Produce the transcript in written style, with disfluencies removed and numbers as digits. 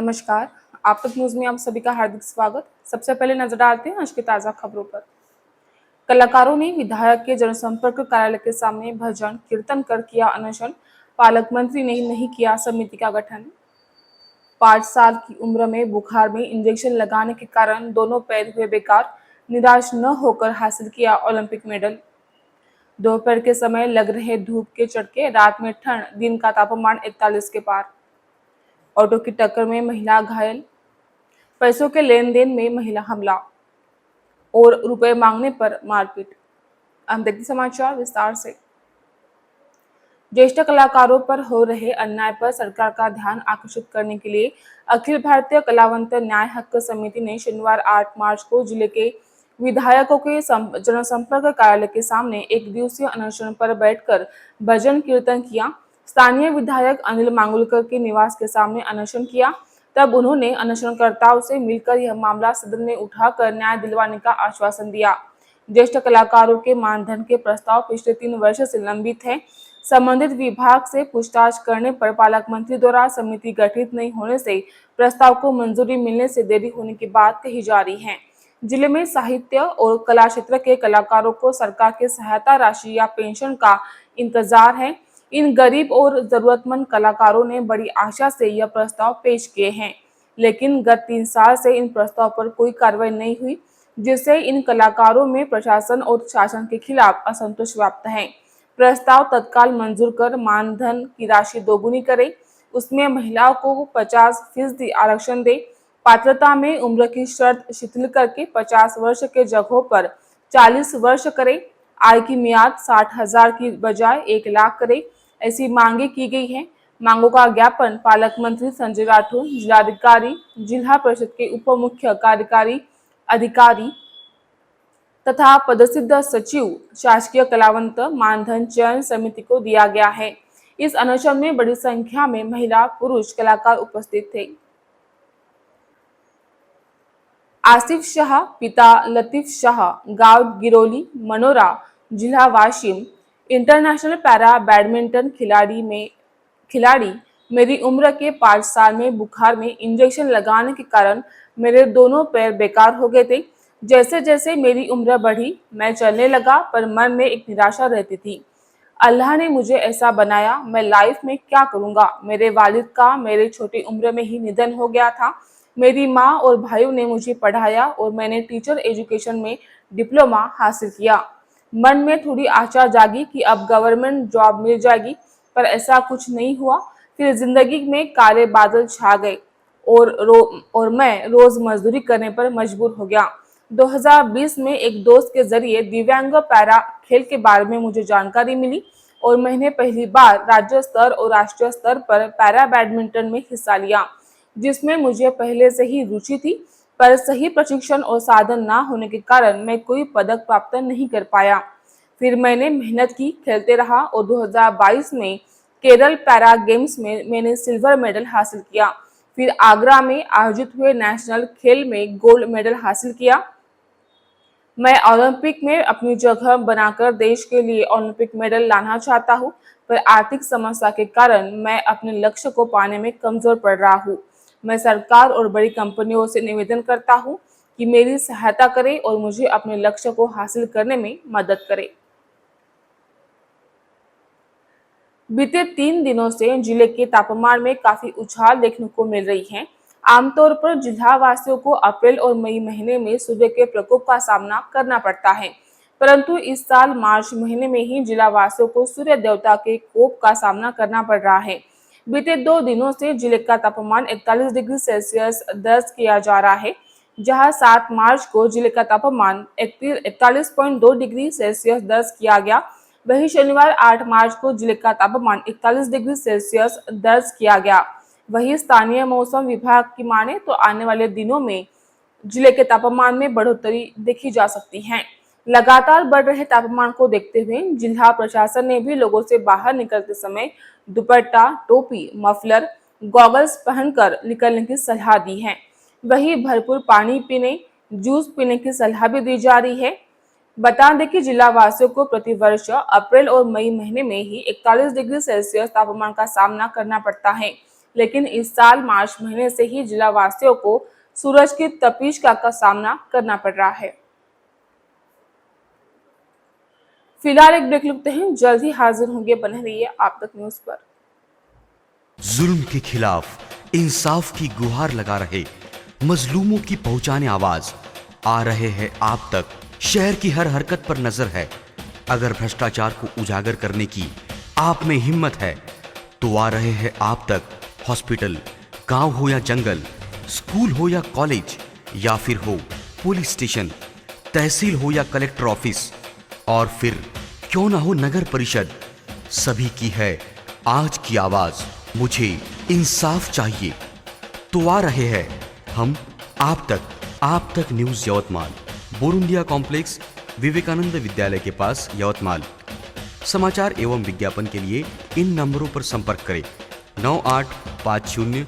नमस्कार। आप तक न्यूज़ में आप सभी का हार्दिक स्वागत। सबसे पहले नजर डालते हैं आज की ताज़ा खबरों पर। कलाकारों ने विधायक के जनसंपर्क कार्यालय के सामने भजन कीर्तन कर किया अनशन। पालक मंत्री ने नहीं किया समिति का गठन। 5 साल की उम्र में बुखार में इंजेक्शन लगाने के कारण दोनों पैर हुए बेकार। निराश न होकर हासिल किया ओलंपिक मेडल। दोपहर के समय लग रहे धूप के चटके, रात में ठंड, दिन का तापमान 41 के पार। ऑटो की टक्कर में महिला घायल। पैसों के लेन देन में महिला हमला और रुपए मांगने पर मारपीट। अब देखते समाचार विस्तार से। ज्येष्ठ कलाकारों पर हो रहे अन्याय पर सरकार का ध्यान आकर्षित करने के लिए अखिल भारतीय कलावंत न्याय हक समिति ने शनिवार 8 मार्च को जिले के विधायकों के जनसंपर्क कार्यालय के सामने एक दिवसीय अनशन पर बैठकर भजन कीर्तन किया। स्थानीय विधायक अनिल मांगुलकर के निवास के सामने अनशन किया। तब उन्होंने अनशनकर्ताओं से मिलकर यह मामला सदन में उठाकर न्याय दिलवाने का आश्वासन दिया। ज्येष्ठ कलाकारों के मानधन के प्रस्ताव पिछले 3 वर्ष से लंबित है। संबंधित विभाग से पूछताछ करने पर पालक मंत्री द्वारा समिति गठित नहीं होने से प्रस्ताव को मंजूरी मिलने से देरी होने की बात कही जा रही है। जिले में साहित्य और कला क्षेत्र के कलाकारों को सरकार के सहायता राशि या पेंशन का इंतजार है। इन गरीब और जरूरतमंद कलाकारों ने बड़ी आशा से यह प्रस्ताव पेश किए हैं, लेकिन गत 3 साल से इन प्रस्ताव पर कोई कार्रवाई नहीं हुई, जिससे इन कलाकारों में प्रशासन और शासन के खिलाफ असंतोष व्याप्त है। प्रस्ताव तत्काल मंजूर कर मानधन की राशि दोगुनी करे, उसमें महिलाओं को 50% आरक्षण दे, पात्रता में उम्र की शर्त शिथिल करके 50 वर्ष के जगहों पर 40 वर्ष करे, आय की मियाद 60,000 की बजाय 1 लाख करे, ऐसी मांगे की गई है। मांगों का ज्ञापन पालक मंत्री संजय राठौर, जिलाधिकारी, जिला परिषद के उप मुख्य कार्यकारी अधिकारी तथा पदसिद्ध सचिव शासकीय कलावंत मानधन चयन समिति को दिया गया है। इस अनशन में बड़ी संख्या में महिला पुरुष कलाकार उपस्थित थे। आसिफ शाह, पिता लतीफ शाह, गांव गिरोली, मनोरा, जिला वाशिम। इंटरनेशनल पैरा बैडमिंटन खिलाड़ी मेरी उम्र के 5 साल में बुखार में इंजेक्शन लगाने के कारण मेरे दोनों पैर बेकार हो गए थे। जैसे जैसे मेरी उम्र बढ़ी, मैं चलने लगा, पर मन में एक निराशा रहती थी। अल्लाह ने मुझे ऐसा बनाया, मैं लाइफ में क्या करूंगा। मेरे वालिद का मेरे छोटी उम्र में ही निधन हो गया था। मेरी माँ और भाइयों ने मुझे पढ़ाया और मैंने टीचर एजुकेशन में डिप्लोमा हासिल किया। मन में थोड़ी आशा जागी कि अब गवर्नमेंट जॉब मिल जाएगी, पर ऐसा कुछ नहीं हुआ। फिर जिंदगी में काले बादल छा गए और मैं रोज मजदूरी करने पर मजबूर हो गया। 2020 में एक दोस्त के जरिए दिव्यांग पैरा खेल के बारे में मुझे जानकारी मिली और मैंने पहली बार राज्य स्तर और राष्ट्रीय स्तर पर पैरा बैडमिंटन में हिस्सा लिया, जिसमें मुझे पहले से ही रुचि थी, पर सही प्रशिक्षण और साधन ना होने के कारण मैं कोई पदक प्राप्त नहीं कर पाया। फिर मैंने मेहनत की, खेलते रहा और 2022 में केरल पैरा गेम्स में मैंने सिल्वर मेडल हासिल किया। फिर आगरा में आयोजित हुए नेशनल खेल में गोल्ड मेडल हासिल किया। मैं ओलंपिक में अपनी जगह बनाकर देश के लिए ओलंपिक मेडल लाना चाहता हूं, पर आर्थिक समस्या के कारण मैं अपने लक्ष्य को पाने में कमजोर पड़ रहा हूं। मैं सरकार और बड़ी कंपनियों से निवेदन करता हूं कि मेरी सहायता करें और मुझे अपने लक्ष्य को हासिल करने में मदद करें। बीते 3 दिनों से जिले के तापमान में काफी उछाल देखने को मिल रही है। आमतौर पर जिला वासियों को अप्रैल और मई महीने में सूर्य के प्रकोप का सामना करना पड़ता है, परंतु इस साल मार्च महीने में ही जिला वासियों को सूर्य देवता के कोप का सामना करना पड़ रहा है। बीते 2 दिनों से जिले का तापमान 41 डिग्री सेल्सियस दर्ज किया जा रहा है, जहां 7 मार्च को जिले का तापमान 41.2 डिग्री सेल्सियस दर्ज किया गया। वहीं शनिवार 8 मार्च को जिले का तापमान 41 डिग्री सेल्सियस दर्ज किया गया। वहीं स्थानीय मौसम विभाग की माने तो आने वाले दिनों में जिले के तापमान में बढ़ोतरी देखी जा सकती है। लगातार बढ़ रहे तापमान को देखते हुए जिला प्रशासन ने भी लोगों से बाहर निकलते समय दुपट्टा, टोपी, मफलर, गॉगल्स पहनकर निकलने की सलाह दी है। वहीं भरपूर पानी पीने, जूस पीने की सलाह भी दी जा रही है। बता दें कि जिला वासियों को प्रतिवर्ष अप्रैल और मई महीने में ही 41 डिग्री सेल्सियस तापमान का सामना करना पड़ता है, लेकिन इस साल मार्च महीने से ही जिला वासियों को सूरज की तपिश का सामना करना पड़ रहा है। फिलहाल एक ब्रेक लेते हैं, जल्द ही हाजिर होंगे, बने रहिए आप तक न्यूज पर। जुल्म के खिलाफ इंसाफ की गुहार लगा रहे मजलूमों की पहुंचाने आवाज आ रहे हैं आप तक। शहर की हर हरकत पर नजर है। अगर भ्रष्टाचार को उजागर करने की आप में हिम्मत है तो आ रहे हैं आप तक। हॉस्पिटल, गांव हो या जंगल, स्कूल हो या कॉलेज, या फिर हो पुलिस स्टेशन, तहसील हो या कलेक्टर ऑफिस, और फिर क्यों ना हो नगर परिषद, सभी की है आज की आवाज। मुझे इंसाफ चाहिए, तो आ रहे हैं हम आप तक न्यूज यवतमाल, बोरुंडिया कॉम्प्लेक्स, विवेकानंद विद्यालय के पास यवतमाल। समाचार एवं विज्ञापन के लिए इन नंबरों पर संपर्क करें 9850